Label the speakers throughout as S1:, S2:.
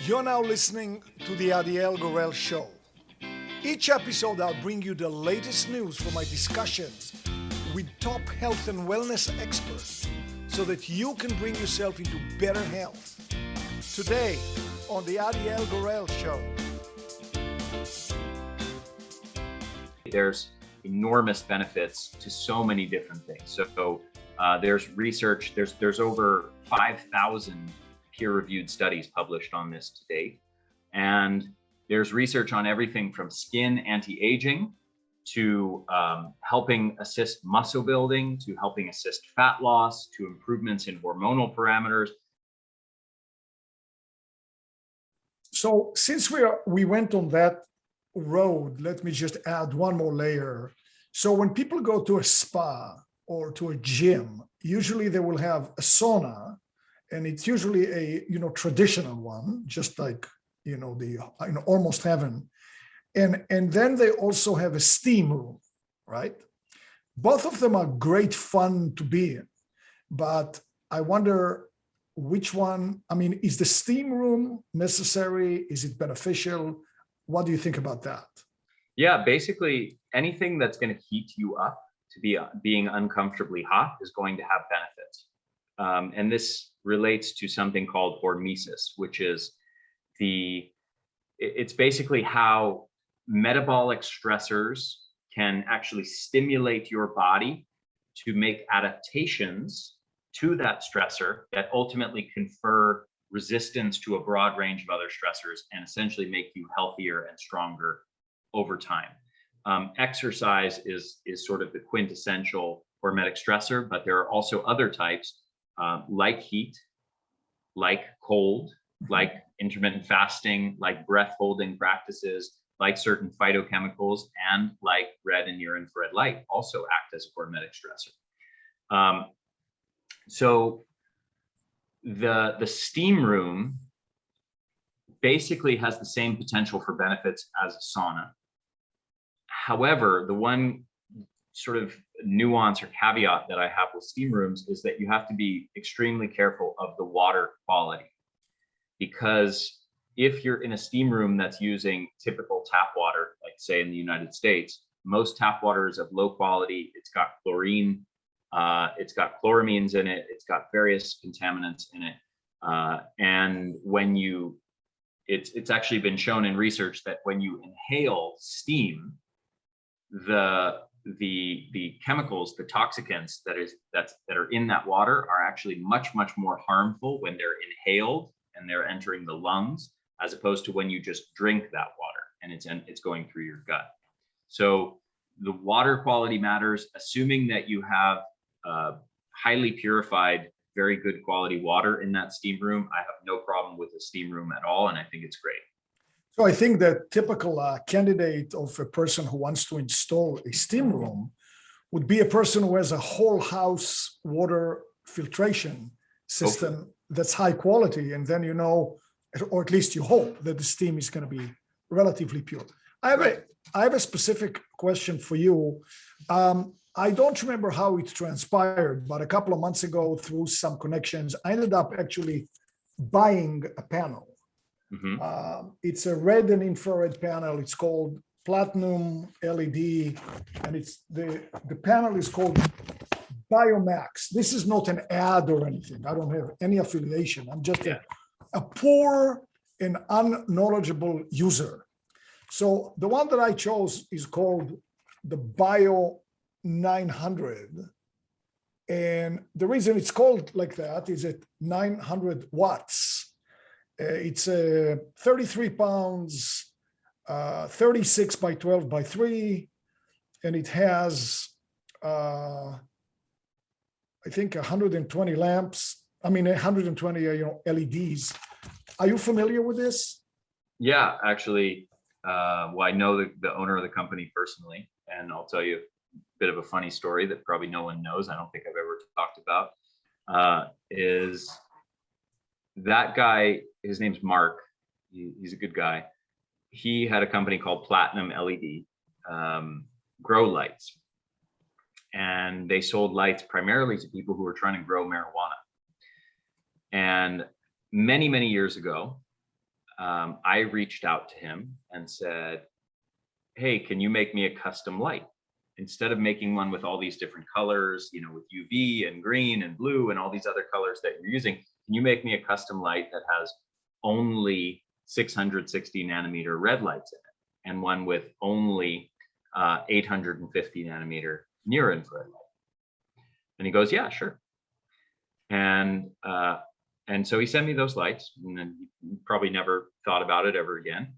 S1: You're now listening to the Adiel Gorel Show. Each episode, I'll bring you the latest news from my discussions with top health and wellness experts so that you can bring yourself into better health. Today, on the Adiel Gorel Show.
S2: There's enormous benefits to so many different things. So there's research, there's over 5,000 peer-reviewed studies published on this to date. And there's research on everything from skin anti-aging to helping assist muscle building, to helping assist fat loss, to improvements in hormonal parameters.
S1: So since we went on that road, let me just add one more layer. So when people go to a spa or to a gym, usually they will have a sauna, and it's usually a traditional one, just like the almost heaven, and then they also have a steam room, right? Both of them are great fun to be in, but I wonder which one. I mean, is the steam room necessary? Is it beneficial? What do you think about that?
S2: Yeah, basically anything that's going to heat you up to being uncomfortably hot is going to have benefits. And this relates to something called hormesis, which is it's basically how metabolic stressors can actually stimulate your body to make adaptations to that stressor that ultimately confer resistance to a broad range of other stressors and essentially make you healthier and stronger over time. Exercise is sort of the quintessential hormetic stressor, but there are also other types like heat, like cold, like intermittent fasting, like breath holding practices, like certain phytochemicals, and like red and near infrared light also act as a hormetic stressor. So the steam room basically has the same potential for benefits as a sauna. However, the one sort of nuance or caveat that I have with steam rooms is that you have to be extremely careful of the water quality, because if you're in a steam room that's using typical tap water, like say in the United States, most tap water is of low quality. It's got chlorine, it's got chloramines in it, it's got various contaminants in it. And when it's actually been shown in research that when you inhale steam, the chemicals, the toxicants that are in that water are actually much more harmful when they're inhaled and they're entering the lungs, as opposed to when you just drink that water and it's going through your gut. So the water quality matters. Assuming that you have highly purified, very good quality water in that steam room, I have no problem with the steam room at all, and I think it's great.
S1: So I think that typical candidate of a person who wants to install a steam room would be a person who has a whole house water filtration system that's high quality. And then, or at least you hope that the steam is going to be relatively pure. I have a specific question for you. I don't remember how it transpired, but a couple of months ago, through some connections, I ended up actually buying a panel. Mm-hmm. It's a red and infrared panel. It's called Platinum LED, and it's the panel is called Biomax. This is not an ad or anything. I don't have any affiliation. I'm just a poor and unknowledgeable user. So the one that I chose is called the Bio 900. And the reason it's called like that is at 900 watts. It's 33 pounds, 36 by 12 by 3, and it has, I think, 120 lamps. 120 LEDs. Are you familiar with this?
S2: Yeah, actually, well, I know the owner of the company personally, and I'll tell you a bit of a funny story that probably no one knows. I don't think I've ever talked about. Is that guy? His name's Mark. He's a good guy. He had a company called Platinum LED, grow lights, and they sold lights primarily to people who were trying to grow marijuana. And many years ago, I reached out to him and said, hey, can you make me a custom light? Instead of making one with all these different colors, with UV and green and blue and all these other colors that you're using, can you make me a custom light that has only 660 nanometer red lights in it and one with only 850 nanometer near infrared light? And he goes, yeah, sure. And so he sent me those lights, and then he probably never thought about it ever again.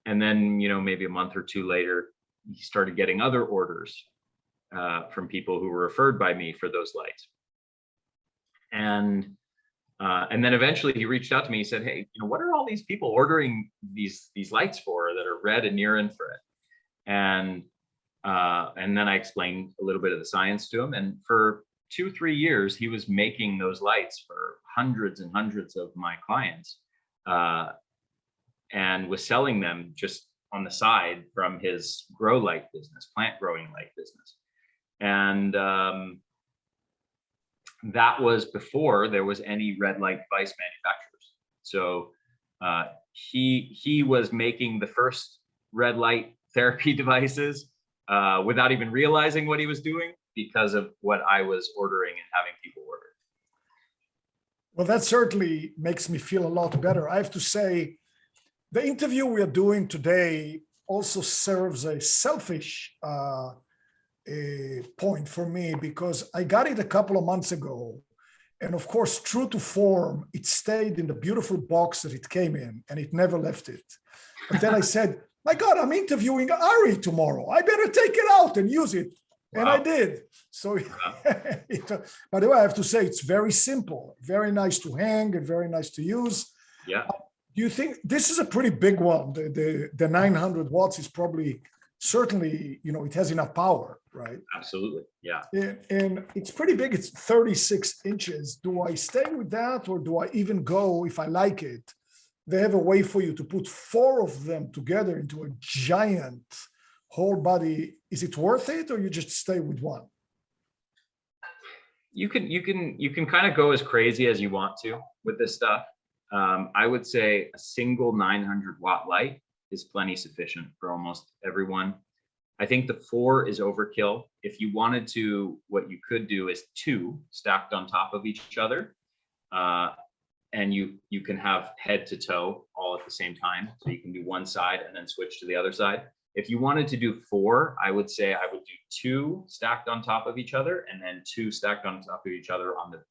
S2: And then, maybe a month or two later, he started getting other orders from people who were referred by me for those lights. And then eventually he reached out to me. He said, hey, what are all these people ordering these lights for that are red and near infrared? And then I explained a little bit of the science to him. And for 2-3 years, he was making those lights for hundreds and hundreds of my clients, and was selling them just on the side from his grow light business, plant growing light business. And that was before there was any red light device manufacturers. So he was making the first red light therapy devices without even realizing what he was doing, because of what I was ordering and having people order.
S1: Well, that certainly makes me feel a lot better. I have to say, the interview we are doing today also serves a selfish point for me, because I got it a couple of months ago. And of course, true to form, it stayed in the beautiful box that it came in, and it never left it. But then I said, my God, I'm interviewing Ari tomorrow. I better take it out and use it. And
S2: Wow.
S1: I did. So, by the way, I have to say, it's very simple, very nice to hang and very nice to use.
S2: Yeah.
S1: Do you think this is a pretty big one? The 900 watts is probably, certainly, it has enough power, right?
S2: Absolutely. Yeah.
S1: And it's pretty big. It's 36 inches. Do I stay with that, or do I even go, if I like it? They have a way for you to put 4 of them together into a giant whole body. Is it worth it, or you just stay with one?
S2: You can kind of go as crazy as you want to with this stuff. I would say a single 900 watt light is plenty sufficient for almost everyone. I think the 4 is overkill. If you wanted to, what you could do is 2 stacked on top of each other. And you can have head to toe all at the same time. So you can do one side and then switch to the other side. If you wanted to do 4, I would say I would do 2 stacked on top of each other, and then 2 stacked on top of each other on the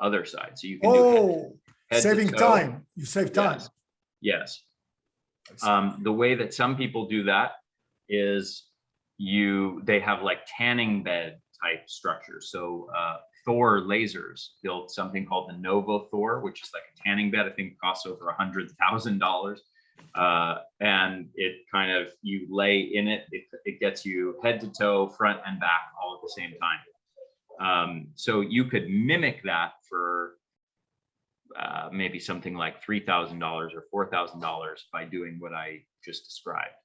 S2: other side. So you can do head
S1: saving
S2: to toe.
S1: time. You save time.
S2: Yes. The way that some people do that is they have like tanning bed type structures. So Thor lasers built something called the Novo Thor, which is like a tanning bed. I think it costs over $100,000. And it kind of, you lay in it, it gets you head to toe, front and back all at the same time. So you could mimic that for maybe something like $3,000 or $4,000 by doing what I just described.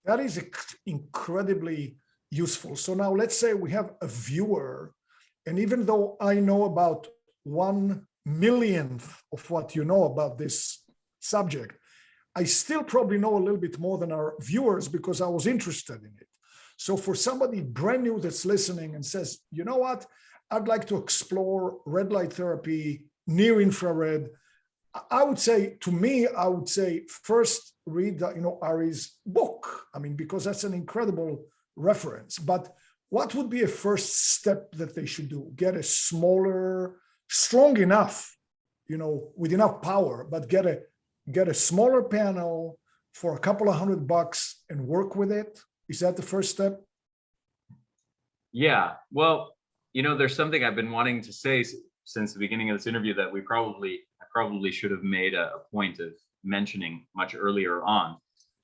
S1: That is incredibly useful. So now let's say we have a viewer, and even though I know about 1/1,000,000th of what you know about this subject, I still probably know a little bit more than our viewers, because I was interested in it. So for somebody brand new that's listening and says, you know what, I'd like to explore red light therapy, near infrared, I would say, first read, Ari's book. I mean, because that's an incredible reference. But what would be a first step that they should do? Get a smaller, strong enough, with enough power, but get a smaller panel for a couple of $100 and work with it. Is that the first step?
S2: Yeah. Well, there's something I've been wanting to say since the beginning of this interview that I probably should have made a point of mentioning much earlier on,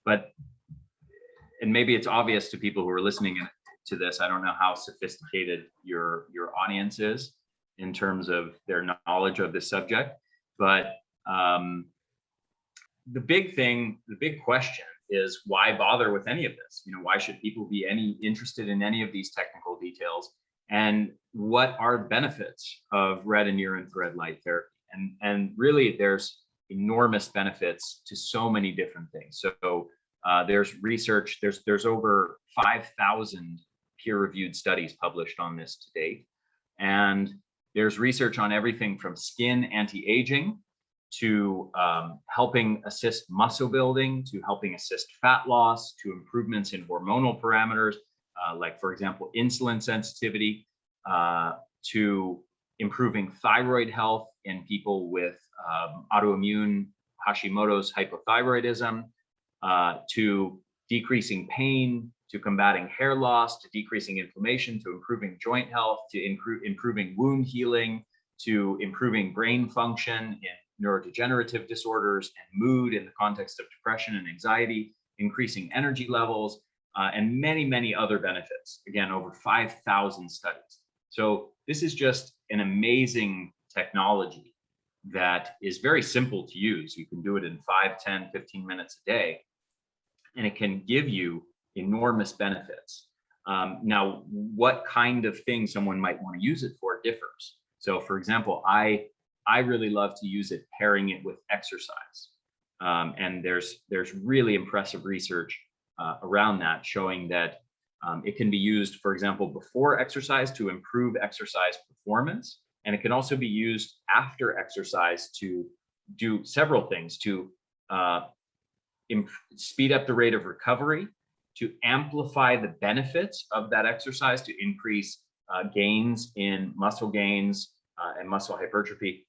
S2: and maybe it's obvious to people who are listening to this. I don't know how sophisticated your audience is in terms of their knowledge of this subject, but the big question is, why bother with any of this? Why should people be interested in any of these technical details? And what are benefits of red and near infrared light therapy? And really, there's enormous benefits to so many different things. So there's research, there's over 5,000 peer-reviewed studies published on this to date. And there's research on everything from skin anti-aging to helping assist muscle building, to helping assist fat loss, to improvements in hormonal parameters, like, for example, insulin sensitivity, to improving thyroid health in people with autoimmune Hashimoto's hypothyroidism, to decreasing pain, to combating hair loss, to decreasing inflammation, to improving joint health, to improving wound healing, to improving brain function in neurodegenerative disorders and mood in the context of depression and anxiety, increasing energy levels, and many, many other benefits. Again, over 5,000 studies. So this is just an amazing technology that is very simple to use. You can do it in 5, 10, 15 minutes a day, and it can give you enormous benefits. Now, what kind of thing someone might want to use it for differs. So, for example, I really love to use it pairing it with exercise. And there's really impressive research around that showing that it can be used, for example, before exercise to improve exercise performance. And it can also be used after exercise to do several things, to speed up the rate of recovery, to amplify the benefits of that exercise, to increase gains in muscle gains and muscle hypertrophy,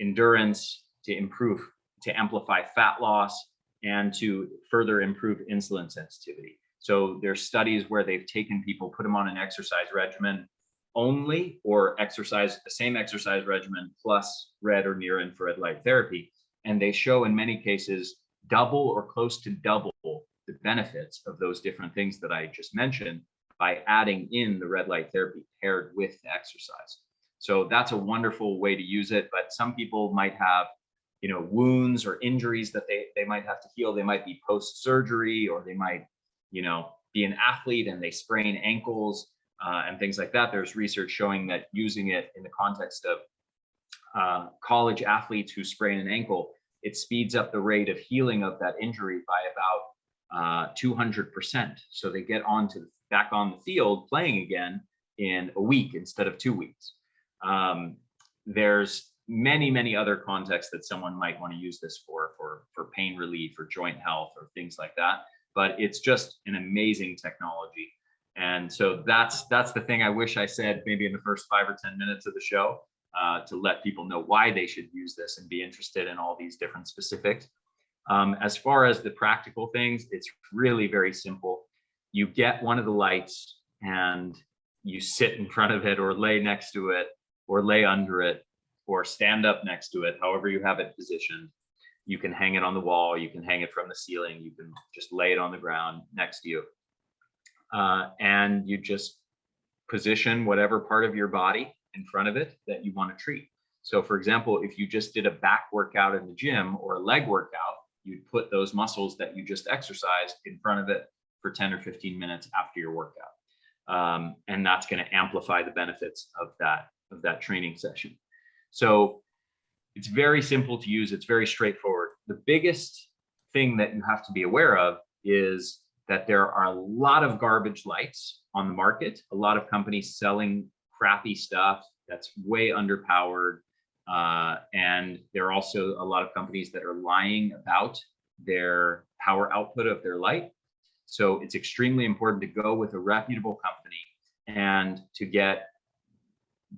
S2: endurance, to amplify fat loss, and to further improve insulin sensitivity. So there's studies where they've taken people, put them on an exercise regimen only, or the same exercise regimen plus red or near infrared light therapy. And they show in many cases double or close to double the benefits of those different things that I just mentioned by adding in the red light therapy paired with the exercise. So that's a wonderful way to use it. But some people might have, wounds or injuries that they might have to heal. They might be post-surgery, or they might, be an athlete and they sprain ankles and things like that. There's research showing that using it in the context of college athletes who sprain an ankle, it speeds up the rate of healing of that injury by about 200%. So they get back on the field playing again in a week instead of 2 weeks. There's many, many other contexts that someone might want to use this for pain relief or joint health or things like that. But it's just an amazing technology. And so that's the thing I wish I said maybe in the first 5 or 10 minutes of the show, to let people know why they should use this and be interested in all these different specifics. As far as the practical things, it's really very simple. You get one of the lights and you sit in front of it, or lay next to it, or lay under it, or stand up next to it, however you have it positioned. You can hang it on the wall, you can hang it from the ceiling, you can just lay it on the ground next to you. And you just position whatever part of your body in front of it that you want to treat. So for example, if you just did a back workout in the gym or a leg workout, you'd put those muscles that you just exercised in front of it for 10 or 15 minutes after your workout. And that's going to amplify the benefits of that training session. So it's very simple to use. It's very straightforward. The biggest thing that you have to be aware of is that there are a lot of garbage lights on the market, a lot of companies selling crappy stuff that's way underpowered. And there are also a lot of companies that are lying about their power output of their light. So it's extremely important to go with a reputable company and to get,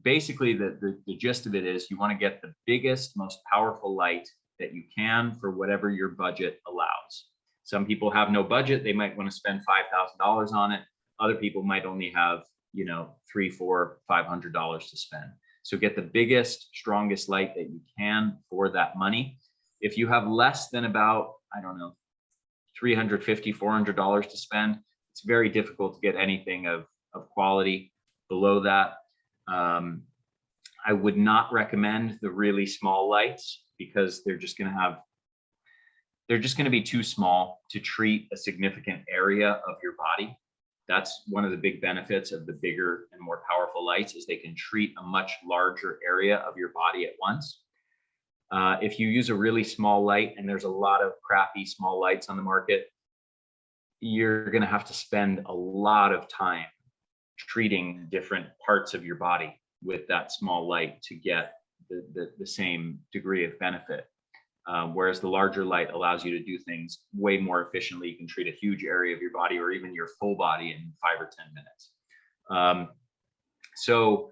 S2: basically the gist of it is you want to get the biggest, most powerful light that you can for whatever your budget allows. Some people have no budget. They might want to spend $5,000 on it. Other people might only have, $300, $400, $500 to spend. So get the biggest, strongest light that you can for that money. If you have less than about, $350, $400 to spend, it's very difficult to get anything of quality below that. I would not recommend the really small lights because they're just going to be too small to treat a significant area of your body. That's one of the big benefits of the bigger and more powerful lights, is they can treat a much larger area of your body at once. If you use a really small light, and there's a lot of crappy small lights on the market, you're going to have to spend a lot of time treating different parts of your body with that small light to get the same degree of benefit. Whereas the larger light allows you to do things way more efficiently. You can treat a huge area of your body or even your full body in 5 or 10 minutes. So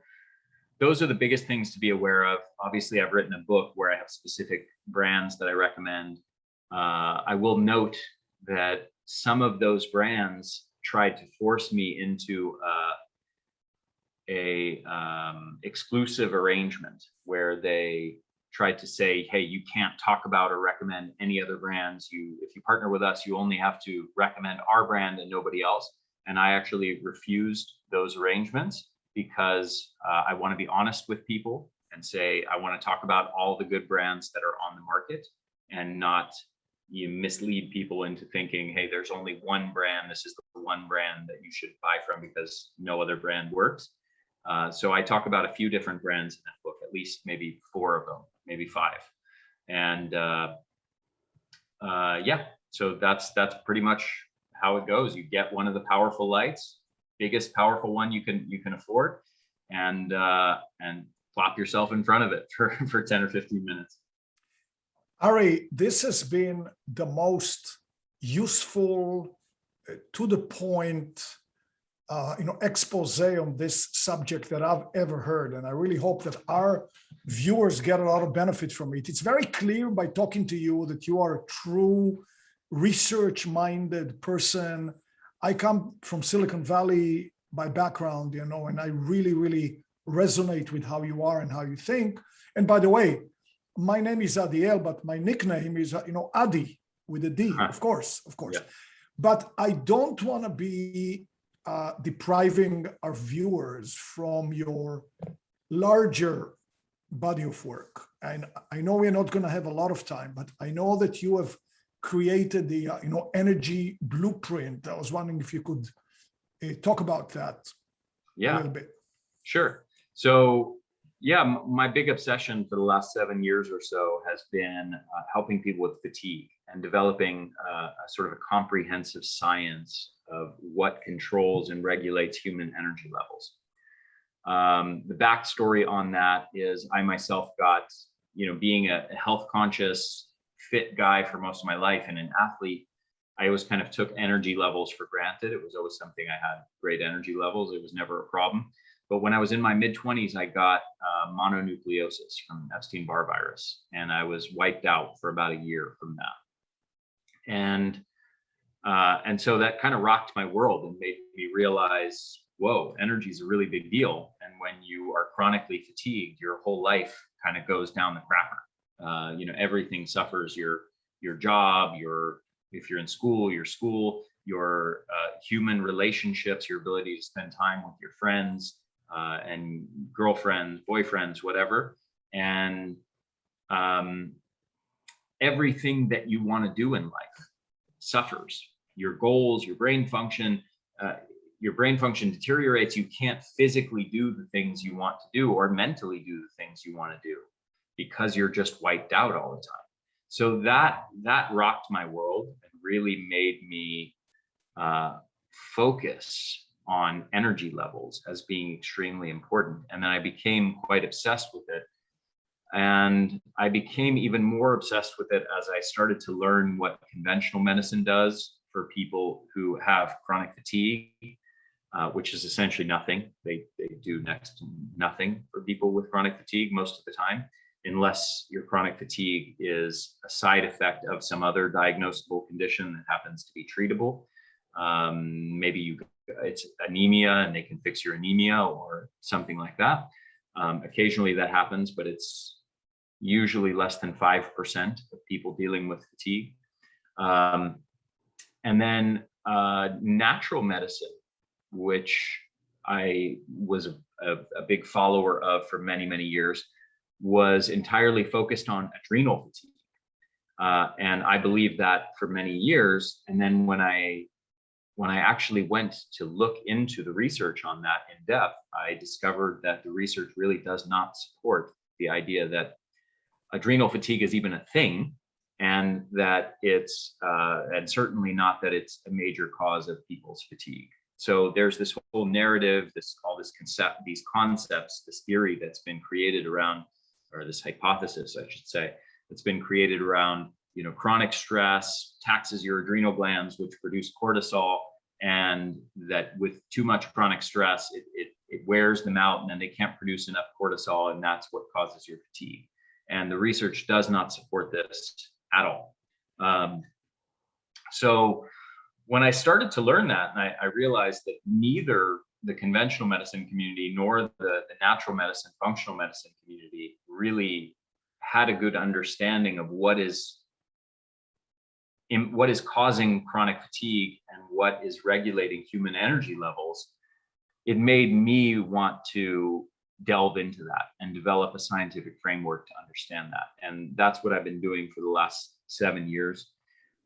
S2: those are the biggest things to be aware of. Obviously, I've written a book where I have specific brands that I recommend. I will note that some of those brands tried to force me into a exclusive arrangement where they tried to say, hey, you can't talk about or recommend any other brands. If you partner with us, you only have to recommend our brand and nobody else. And I actually refused those arrangements because I want to be honest with people and say, I want to talk about all the good brands that are on the market and not mislead people into thinking, hey, there's only one brand. This is the one brand that you should buy from because no other brand works. So I talk about a few different brands in that book, at least maybe 4 of them, maybe 5. And yeah, so that's pretty much how it goes. You get one of the powerful lights, biggest powerful one you can afford, and plop yourself in front of it for 10 or 15 minutes.
S1: Ari, this has been the most useful, to the point, expose on this subject that I've ever heard. And I really hope that our viewers get a lot of benefit from it. It's very clear by talking to you that you are a true research-minded person. I come from Silicon Valley by background, and I really, really resonate with how you are and how you think. And by the way, my name is Adiel, but my nickname is, Adi with a D, of course. Yeah. But I don't want to be depriving our viewers from your larger body of work. And I know we're not going to have a lot of time, but I know that you have created the energy blueprint. I was wondering if you could talk about that a little bit.
S2: Sure. So yeah, my big obsession for the last 7 years or so has been helping people with fatigue and developing a sort of a comprehensive science of what controls and regulates human energy levels. The backstory on that is I myself got, being a health conscious, fit guy for most of my life and an athlete, I always kind of took energy levels for granted. It was always something I had great energy levels. It was never a problem. But when I was in my mid-20s, I got mononucleosis from Epstein-Barr virus, and I was wiped out for about a year from that. And so that kind of rocked my world and made me realize, whoa, energy is a really big deal. And when you are chronically fatigued, your whole life kind of goes down the crapper. Everything suffers. Your job, if you're in school, your human relationships, your ability to spend time with your friends and girlfriends, boyfriends, whatever. And everything that you want to do in life suffers. Your goals, your brain function deteriorates. You can't physically do the things you want to do or mentally do the things you want to do because you're just wiped out all the time. So that rocked my world and really made me focus on energy levels as being extremely important. And then I became quite obsessed with it. And I became even more obsessed with it as I started to learn what conventional medicine does for people who have chronic fatigue, which is essentially nothing. They do next to nothing for people with chronic fatigue most of the time, unless your chronic fatigue is a side effect of some other diagnosable condition that happens to be treatable. Maybe it's anemia and they can fix your anemia or something like that. Occasionally that happens, but it's usually less than 5% of people dealing with fatigue. And then natural medicine, which I was a big follower of for many, many years, was entirely focused on adrenal fatigue. And I believed that for many years. And then when I actually went to look into the research on that in depth, I discovered that the research really does not support the idea that adrenal fatigue is even a thing, and that it's and certainly not that it's a major cause of people's fatigue. So there's this whole narrative, these concepts, this theory that's been created around, or this hypothesis, I should say, that's been created around, chronic stress taxes your adrenal glands, which produce cortisol, and that with too much chronic stress, it wears them out, and then they can't produce enough cortisol, and that's what causes your fatigue. And the research does not support this at all. So when I started to learn that, and I realized that neither the conventional medicine community nor the natural medicine, functional medicine community really had a good understanding of what is causing chronic fatigue and what is regulating human energy levels, it made me want to delve into that and develop a scientific framework to understand that. And that's what I've been doing for the last 7 years.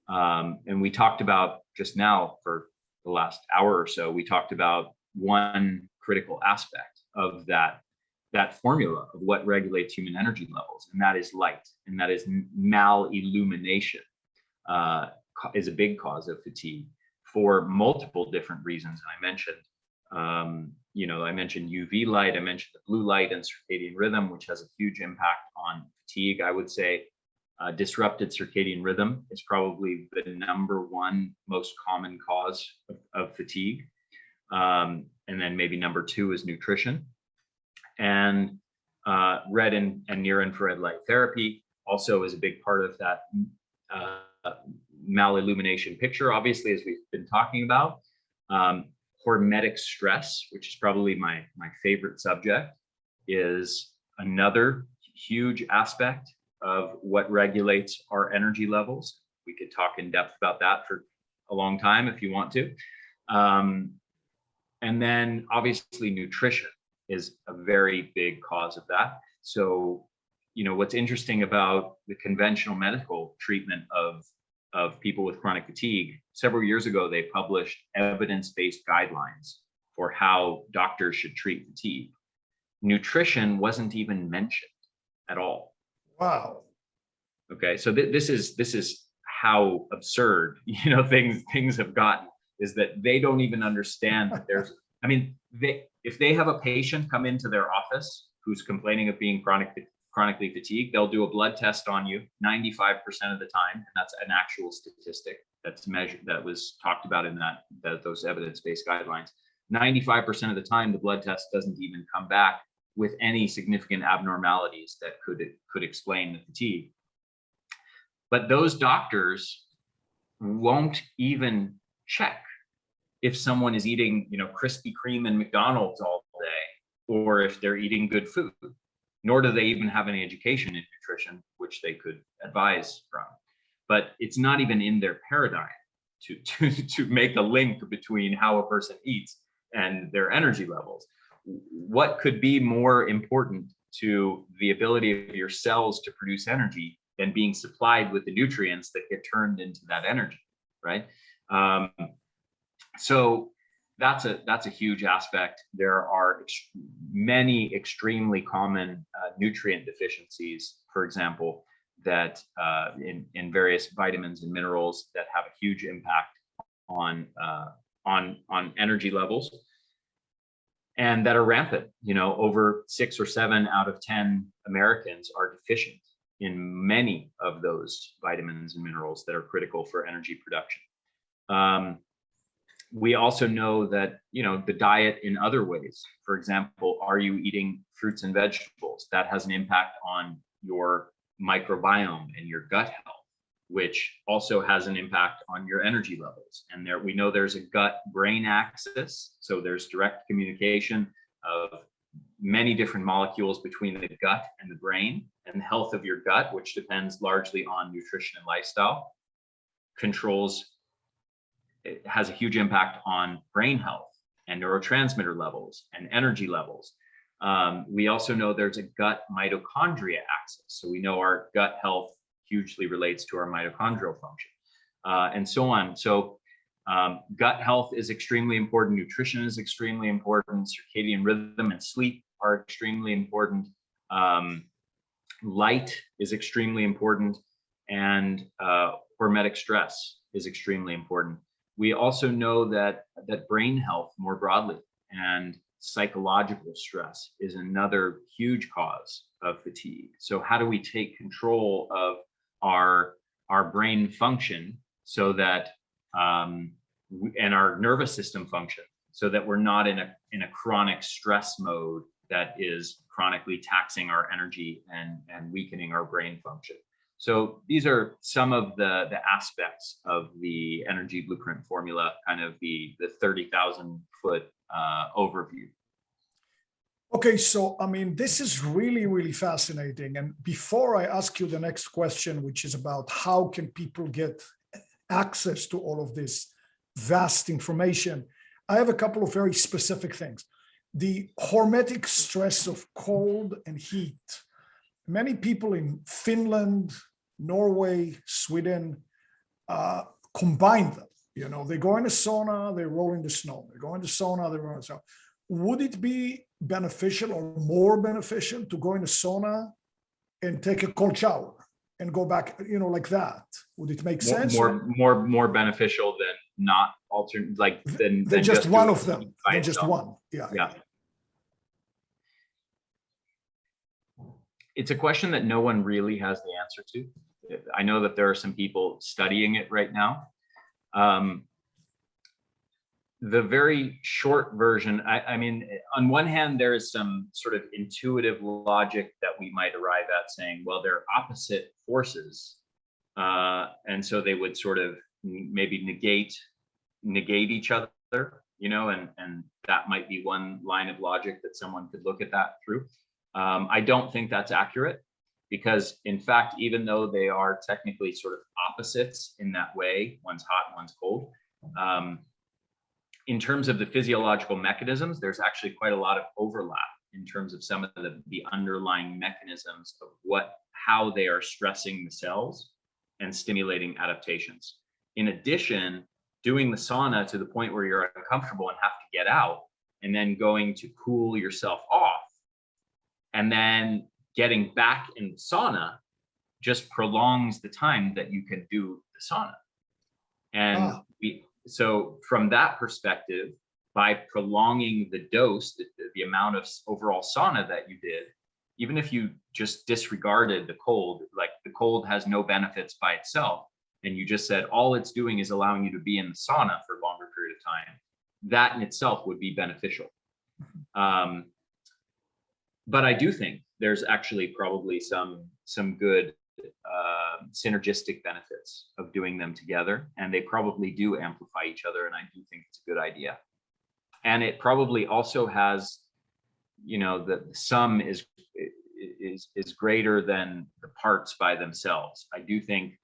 S2: And we talked about just now, for the last hour or so, we talked about one critical aspect of that formula of what regulates human energy levels, and that is light, and that is malillumination. Is a big cause of fatigue for multiple different reasons. I mentioned, I mentioned UV light, I mentioned the blue light and circadian rhythm, which has a huge impact on fatigue. I would say disrupted circadian rhythm is probably the #1 most common cause of fatigue. And then maybe #2 is nutrition. And red and near infrared light therapy also is a big part of that malillumination picture, obviously, as we've been talking about. Hormetic stress, which is probably my favorite subject, is another huge aspect of what regulates our energy levels. We could talk in depth about that for a long time if you want to. And then obviously nutrition is a very big cause of that. So, what's interesting about the conventional medical treatment of people with chronic fatigue, several years ago, they published evidence-based guidelines for how doctors should treat fatigue. Nutrition wasn't even mentioned at all.
S1: Wow.
S2: Okay, so this is how absurd things have gotten, is that they don't even understand that there's. I mean, if they have a patient come into their office who's complaining of being chronically fatigued, they'll do a blood test on you 95% of the time, and that's an actual statistic that's measured, that was talked about in those evidence-based guidelines. 95% of the time, the blood test doesn't even come back with any significant abnormalities that could explain the fatigue. But those doctors won't even check if someone is eating, Krispy Kreme and McDonald's all day, or if they're eating good food. Nor do they even have any education in nutrition, which they could advise from. But it's not even in their paradigm to make a link between how a person eats and their energy levels. What could be more important to the ability of your cells to produce energy than being supplied with the nutrients that get turned into that energy, right? So that's a huge aspect. There are many extremely common nutrient deficiencies, for example, that in various vitamins and minerals that have a huge impact on energy levels, and that are rampant. Over 6 or 7 out of 10 Americans are deficient in many of those vitamins and minerals that are critical for energy production. We also know that, the diet in other ways. For example, are you eating fruits and vegetables? That has an impact on your microbiome and your gut health, which also has an impact on your energy levels. And we know there's a gut-brain axis. So there's direct communication of many different molecules between the gut and the brain, and the health of your gut, which depends largely on nutrition and lifestyle, it has a huge impact on brain health and neurotransmitter levels and energy levels. We also know there's a gut mitochondria axis. So we know our gut health hugely relates to our mitochondrial function, and so on. So gut health is extremely important. Nutrition is extremely important. Circadian rhythm and sleep are extremely important. Light is extremely important, and hormetic stress is extremely important. We also know that brain health more broadly and psychological stress is another huge cause of fatigue. So how do we take control of our brain function so that and our nervous system function so that we're not in a chronic stress mode that is chronically taxing our energy and weakening our brain function. So these are some of the aspects of the energy blueprint formula, kind of the 30,000 foot overview.
S1: Okay, so I mean, this is really, really fascinating. And before I ask you the next question, which is about how can people get access to all of this vast information, I have a couple of very specific things. The hormetic stress of cold and heat. Many people in Finland, Norway, Sweden combine them. You know, they go in a sauna, they roll in the snow. They go in the sauna, they roll in the snow. Would it be beneficial or more beneficial to go in a sauna and take a cold shower and go back, you know, like that? Would it make sense?
S2: More beneficial than not alternate, like than
S1: just one of them. Than just one. Yeah.
S2: Yeah. It's a question that no one really has the answer to. I know that there are some people studying it right now. The very short version, I mean, on one hand, there is some sort of intuitive logic that we might arrive at saying, well, they're opposite forces. And so they would sort of maybe negate each other, you know, and that might be one line of logic that someone could look at that through. I don't think that's accurate because, in fact, even though they are technically sort of opposites in that way, one's hot, one's cold, in terms of the physiological mechanisms, there's actually quite a lot of overlap in terms of some of the underlying mechanisms of how they are stressing the cells and stimulating adaptations. In addition, doing the sauna to the point where you're uncomfortable and have to get out, and then going to cool yourself off, and then getting back in the sauna just prolongs the time that you can do the sauna. And so from that perspective, by prolonging the dose, the amount of overall sauna that you did, even if you just disregarded the cold, like the cold has no benefits by itself, and you just said all it's doing is allowing you to be in the sauna for a longer period of time, that in itself would be beneficial. But I do think there's actually probably some good synergistic benefits of doing them together, and they probably do amplify each other, and I do think it's a good idea. And it probably also has, you know, the sum is greater than the parts by themselves. I do think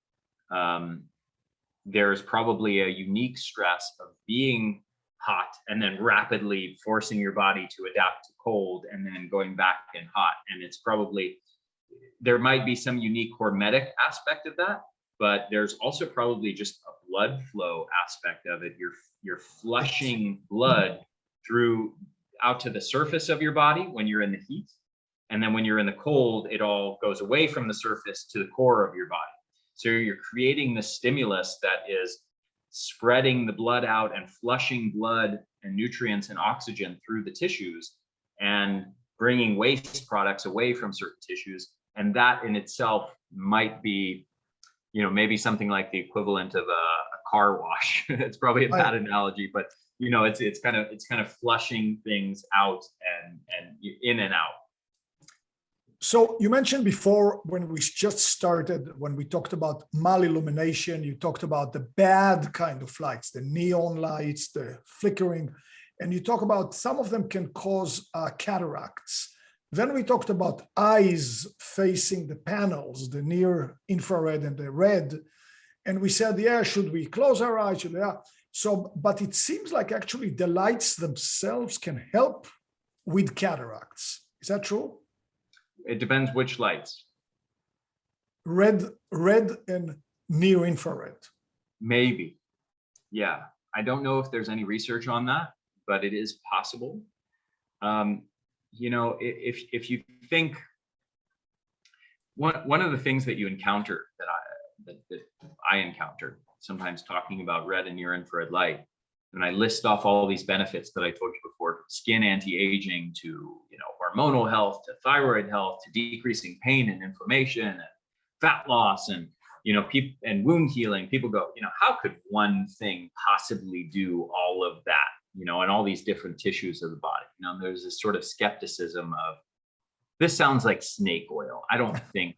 S2: there's probably a unique stress of being hot and then rapidly forcing your body to adapt to cold and then going back in hot. And it's probably, there might be some unique hormetic aspect of that, but there's also probably just a blood flow aspect of it. You're flushing blood through out to the surface of your body when you're in the heat. And then when you're in the cold, it all goes away from the surface to the core of your body. So you're creating the stimulus that is spreading the blood out and flushing blood and nutrients and oxygen through the tissues and bringing waste products away from certain tissues. And that in itself might be, you know, maybe something like the equivalent of a car wash. It's probably a bad analogy, but you know, it's kind of flushing things out and in and out.
S1: So you mentioned before when we just started, when we talked about malillumination, you talked about the bad kind of lights, the neon lights, the flickering, and you talk about some of them can cause cataracts. Then we talked about eyes facing the panels, the near infrared and the red. And we said, yeah, should we close our eyes? So, but it seems like actually the lights themselves can help with cataracts. Is that true?
S2: It depends which lights.
S1: Red and near infrared. Maybe.
S2: Yeah. I don't know if there's any research on that, but it is possible. You know, if you think, one of the things that you encounter that I encountered sometimes talking about red and near infrared light, and I list off all these benefits that I told you before, from skin anti-aging to, you know, hormonal health, to thyroid health, to decreasing pain and inflammation and fat loss, and, you know, people and wound healing. People go, you know, how could one thing possibly do all of that, you know, and all these different tissues of the body? You know, there's this sort of skepticism of, this sounds like snake oil. I don't think,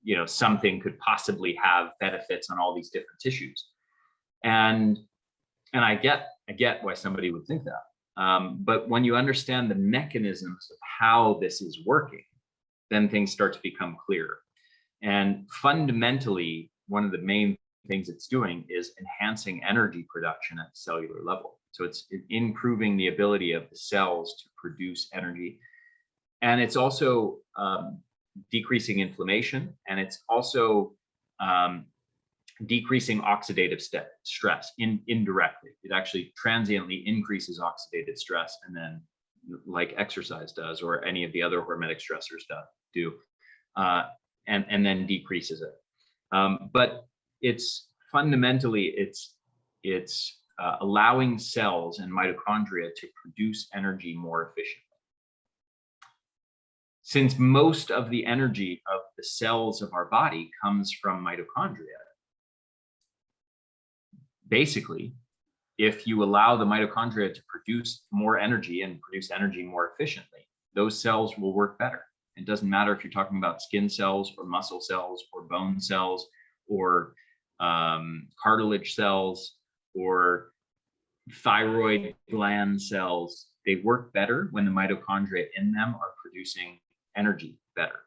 S2: you know, something could possibly have benefits on all these different tissues. And I get why somebody would think that. But when you understand the mechanisms of how this is working, then things start to become clearer. And fundamentally, one of the main things it's doing is enhancing energy production at the cellular level. So it's improving the ability of the cells to produce energy. And it's also decreasing inflammation, and it's also decreasing oxidative stress indirectly. It actually transiently increases oxidative stress, and then, like exercise does, or any of the other hormetic stressors do, and then decreases it. But it's fundamentally, it's allowing cells and mitochondria to produce energy more efficiently. Since most of the energy of the cells of our body comes from mitochondria, basically, if you allow the mitochondria to produce more energy and produce energy more efficiently, those cells will work better. It doesn't matter if you're talking about skin cells or muscle cells or bone cells or cartilage cells or thyroid gland cells. They work better when the mitochondria in them are producing energy better.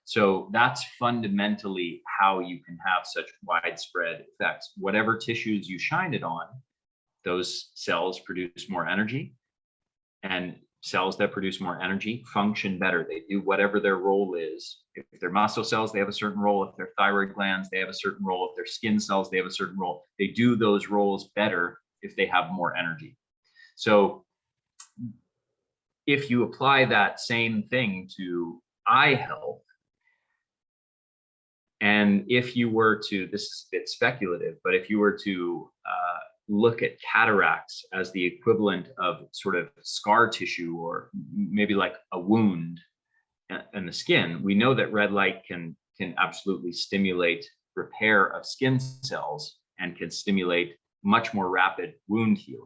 S2: So that's fundamentally how you can have such widespread effects. Whatever tissues you shine it on, those cells produce more energy, and cells that produce more energy function better. They do whatever their role is. If they're muscle cells, they have a certain role. If they're thyroid glands, they have a certain role. If they're skin cells, they have a certain role. They do those roles better if they have more energy. So if you apply that same thing to eye health, and if you were to, this is a bit speculative, but if you were to look at cataracts as the equivalent of sort of scar tissue, or maybe like a wound in the skin, we know that red light can absolutely stimulate repair of skin cells and can stimulate much more rapid wound healing.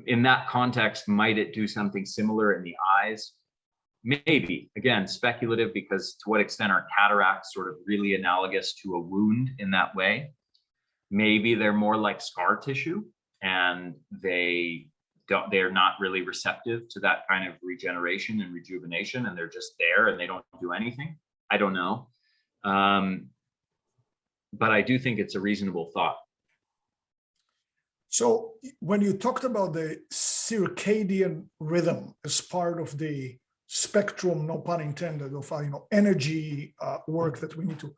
S2: In that context, might it do something similar in the eyes? Maybe. Again, speculative, because to what extent are cataracts sort of really analogous to a wound in that way? Maybe they're more like scar tissue, and they're not really receptive to that kind of regeneration and rejuvenation, and they're just there and they don't do anything. I don't know. But I do think it's a reasonable thought.
S1: So when you talked about the circadian rhythm as part of the spectrum, no pun intended, of energy work that we need to,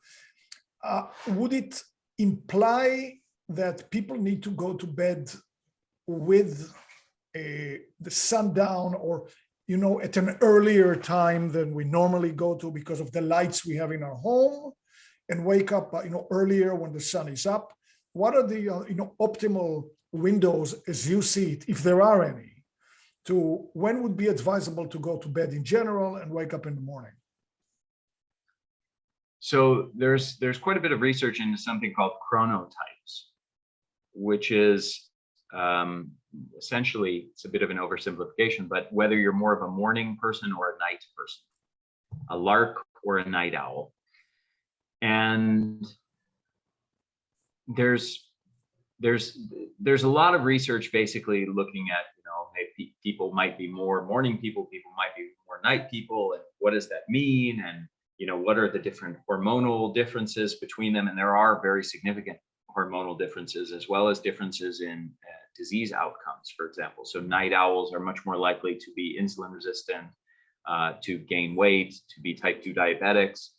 S1: would it imply that people need to go to bed with the sundown, or at an earlier time than we normally go to because of the lights we have in our home, and wake up earlier when the sun is up? What are the optimal windows, as you see it, if there are any, to when would be advisable to go to bed in general and wake up in the morning?
S2: So there's quite a bit of research into something called chronotypes, which is essentially, it's a bit of an oversimplification, but whether you're more of a morning person or a night person, a lark or a night owl. And there's a lot of research basically looking at, maybe people might be more morning people might be more night people, and what does that mean? And what are the different hormonal differences between them? And there are very significant hormonal differences, as well as differences in disease outcomes, for example. So night owls are much more likely to be insulin resistant, to gain weight, to be type 2 diabetics,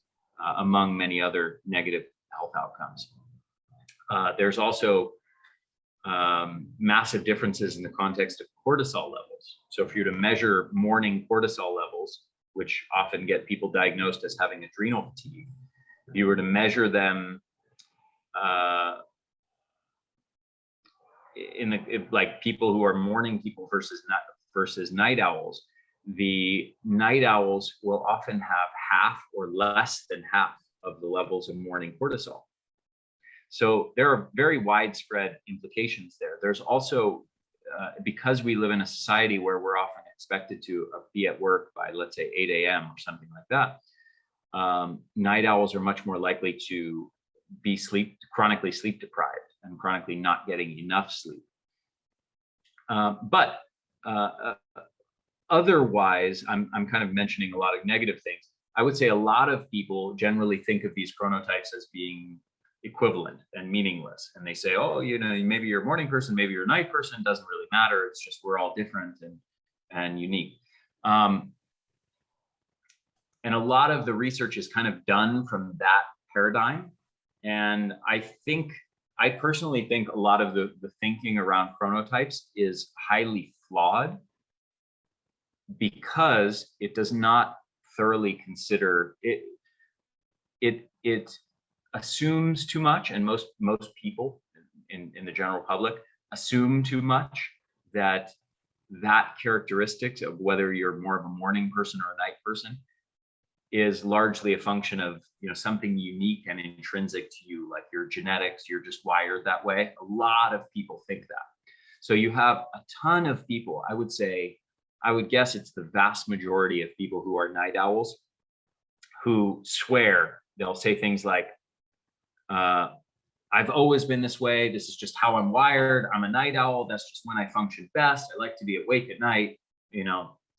S2: among many other negative health outcomes. There's also massive differences in the context of cortisol levels. So if you're to measure morning cortisol levels, which often get people diagnosed as having adrenal fatigue. If you were to measure them like people who are morning people versus night owls, the night owls will often have half or less than half of the levels of morning cortisol. So there are very widespread implications there. There's also, because we live in a society where we're often expected to be at work by, let's say, 8 a.m. or something like that, night owls are much more likely to be chronically sleep deprived and chronically not getting enough sleep. But otherwise, I'm kind of mentioning a lot of negative things. I would say a lot of people generally think of these chronotypes as being equivalent and meaningless. And they say, oh, maybe you're a morning person, maybe you're a night person, doesn't really matter. It's just we're all different and unique. And a lot of the research is kind of done from that paradigm. And I personally think a lot of the thinking around chronotypes is highly flawed because it does not thoroughly consider it. It assumes too much, and most people in the general public assume too much that characteristics of whether you're more of a morning person or a night person is largely a function of something unique and intrinsic to you, like your genetics, you're just wired that way. A lot of people think that. So you have a ton of people, I would guess it's the vast majority of people who are night owls who swear. They'll say things like, I've always been this way. This is just how I'm wired. I'm a night owl. That's just when I function best. I like to be awake at night.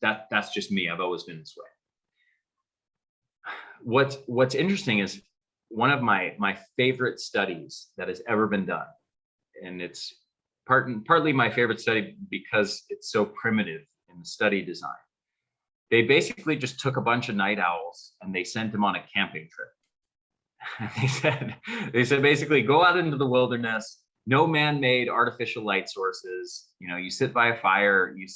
S2: That's just me. I've always been this way. What's interesting is one of my favorite studies that has ever been done, and it's partly my favorite study because it's so primitive in the study design. They basically just took a bunch of night owls and they sent them on a camping trip. They said basically go out into the wilderness, no man-made artificial light sources. You sit by a fire, you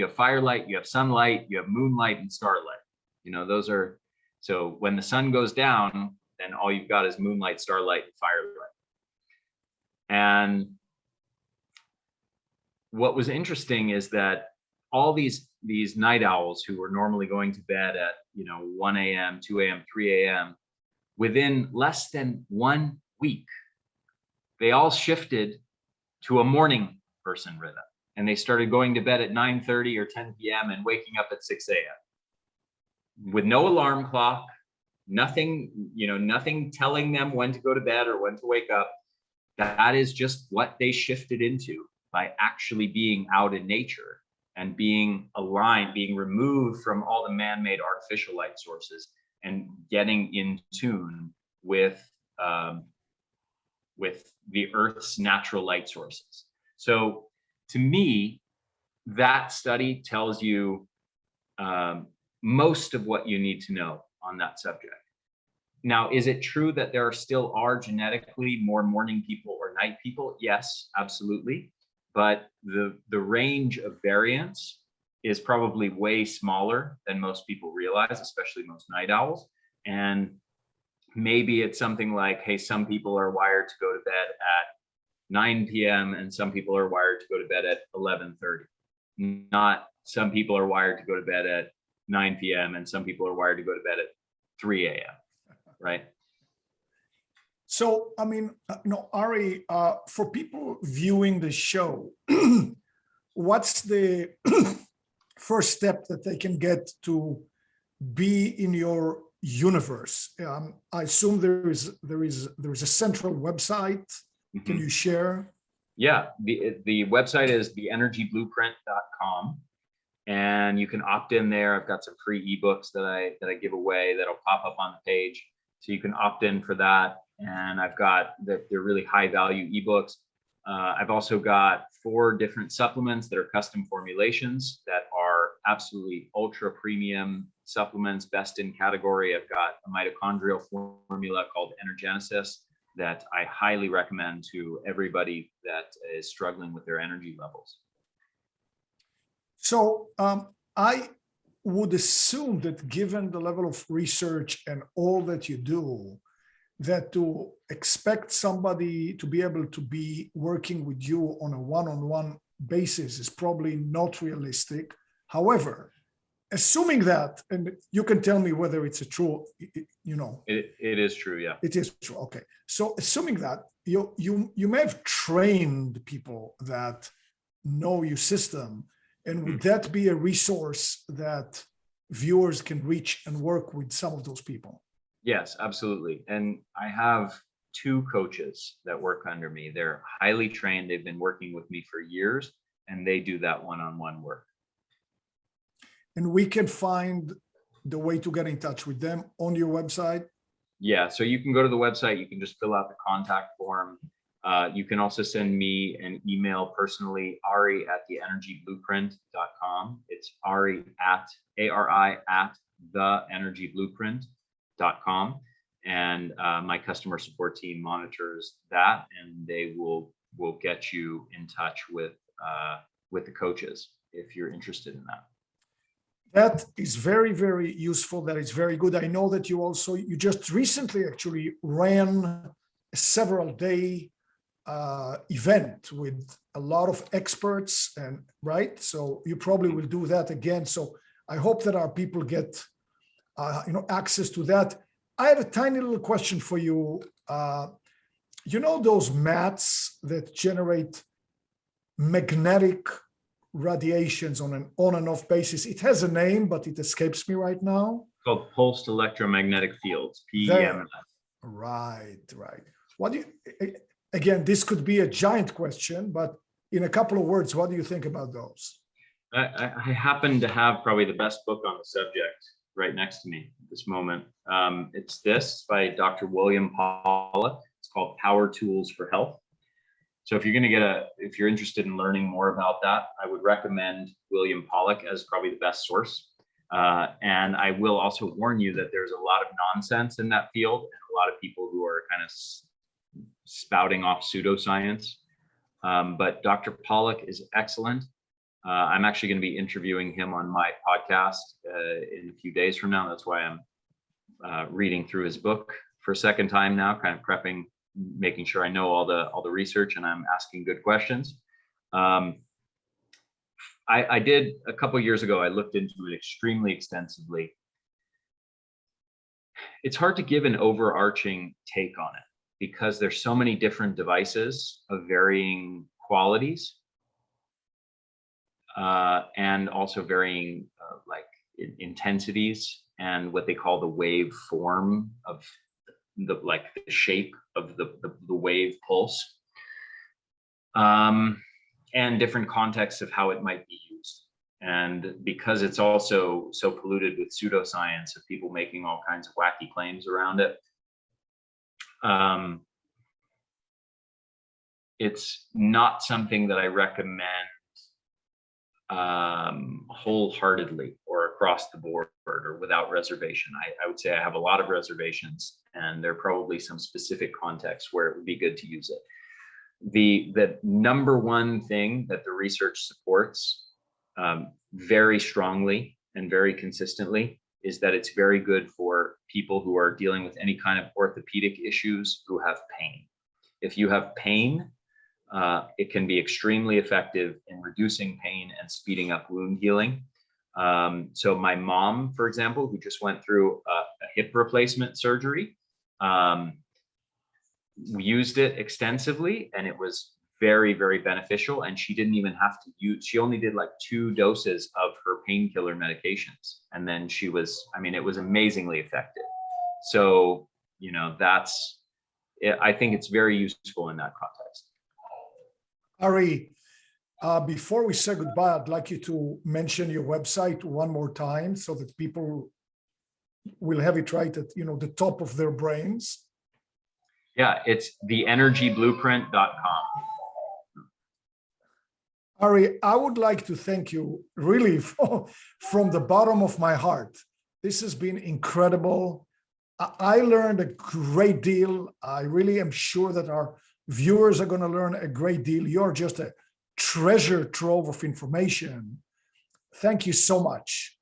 S2: have firelight, you have sunlight, you have moonlight and starlight. Those are. So when the sun goes down, then all you've got is moonlight, starlight, and firelight. And what was interesting is that all these night owls who were normally going to bed at 1 a.m., 2 a.m., 3 a.m., within less than 1 week, they all shifted to a morning person rhythm. And they started going to bed at 9:30 or 10 p.m. and waking up at 6 a.m. with no alarm clock, nothing telling them when to go to bed or when to wake up. That is just what they shifted into by actually being out in nature and being aligned, being removed from all the man-made artificial light sources and getting in tune with the Earth's natural light sources. So to me, that study tells you most of what you need to know on that subject. Now, is it true that there still are genetically more morning people or night people? Yes, absolutely. But the range of variance is probably way smaller than most people realize, especially most night owls. And maybe it's something like, hey, some people are wired to go to bed at 9 p.m. and some people are wired to go to bed at 11:30. Not some people are wired to go to bed at 9 p.m. and some people are wired to go to bed at 3 a.m. Right?
S1: So, Ari, for people viewing the show, what's the first step that they can get to be in your universe? I assume there is a central website. Mm-hmm. Can you share?
S2: Yeah, the website is theenergyblueprint.com. And you can opt in there. I've got some free ebooks that I give away that'll pop up on the page. So you can opt in for that. And I've got they're really high value ebooks. I've also got 4 different supplements that are custom formulations that are absolutely ultra premium supplements, best in category. I've got a mitochondrial formula called Energenesis that I highly recommend to everybody that is struggling with their energy levels.
S1: So would assume that given the level of research and all that you do, that to expect somebody to be able to be working with you on a one-on-one basis is probably not realistic. However, assuming that, and you can tell me whether it's a true,
S2: It is true, yeah.
S1: it is true. Okay. So assuming that you may have trained people that know your system, and would that be a resource that viewers can reach and work with some of those people?
S2: Yes, absolutely. And I have 2 coaches that work under me. They're highly trained. They've been working with me for years, and they do that one-on-one work.
S1: And we can find the way to get in touch with them on your website?
S2: Yeah, so you can go to the website. You can just fill out the contact form. You can also send me an email personally, ari@theenergyblueprint.com. It's Ari at theenergyblueprint.com. And my customer support team monitors that, and they will get you in touch with the coaches if you're interested in that.
S1: That is very, very useful. That is very good. I know that you just recently actually ran a several-day event with a lot of experts, and right? So you probably will do that again. So I hope that our people get access to that. I have a tiny little question for you. Those mats that generate magnetic radiations on an on and off basis? It has a name, but it escapes me right now.
S2: It's called pulsed electromagnetic fields, PEMF.
S1: Right. What do you, again, this could be a giant question, but in a couple of words, what do you think about those?
S2: I happen to have probably the best book on the subject right next to me at this moment. It's by Dr. William Pollack. It's called Power Tools for Health. So if you're interested in learning more about that, I would recommend William Pollack as probably the best source. And I will also warn you that there's a lot of nonsense in that field and a lot of people who are kind of spouting off pseudoscience. But Dr. Pollack is excellent. I'm actually going to be interviewing him on my podcast in a few days from now. That's why I'm reading through his book for a second time now, kind of prepping, making sure I know all the research and I'm asking good questions. I did a couple of years ago, I looked into it extremely extensively. It's hard to give an overarching take on it because there's so many different devices of varying qualities and also varying intensities and what they call the wave form of the shape of the wave pulse, and different contexts of how it might be used. And because it's also so polluted with pseudoscience of people making all kinds of wacky claims around it, it's not something that I recommend wholeheartedly or across the board or without reservation. I would say I have a lot of reservations, and there are probably some specific contexts where it would be good to use it. The number one thing that the research supports very strongly and very consistently is that it's very good for people who are dealing with any kind of orthopedic issues who have pain. If you have pain, it can be extremely effective in reducing pain and speeding up wound healing. So my mom, for example, who just went through a hip replacement surgery, we used it extensively, and it was very, very beneficial. And she didn't even have to she only did like 2 doses of her painkiller medications. And then it was amazingly effective. So, I think it's very useful in that context.
S1: Ari, before we say goodbye, I'd like you to mention your website one more time so that people will have it right at the top of their brains.
S2: Yeah, it's theenergyblueprint.com.
S1: Ari, I would like to thank you really from the bottom of my heart. This has been incredible. I learned a great deal. I really am sure that our viewers are going to learn a great deal. You're just a treasure trove of information. Thank you so much.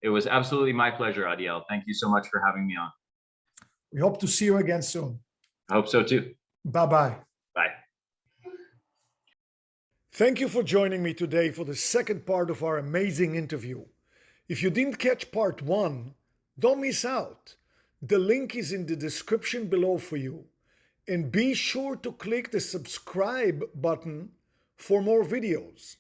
S2: It was absolutely my pleasure, Adiel. Thank you so much for having me on.
S1: We hope to see you again soon.
S2: I hope so too.
S1: Bye-bye.
S2: Bye.
S1: Thank you for joining me today for the second part of our amazing interview. If you didn't catch part 1, don't miss out. The link is in the description below for you. And be sure to click the subscribe button for more videos.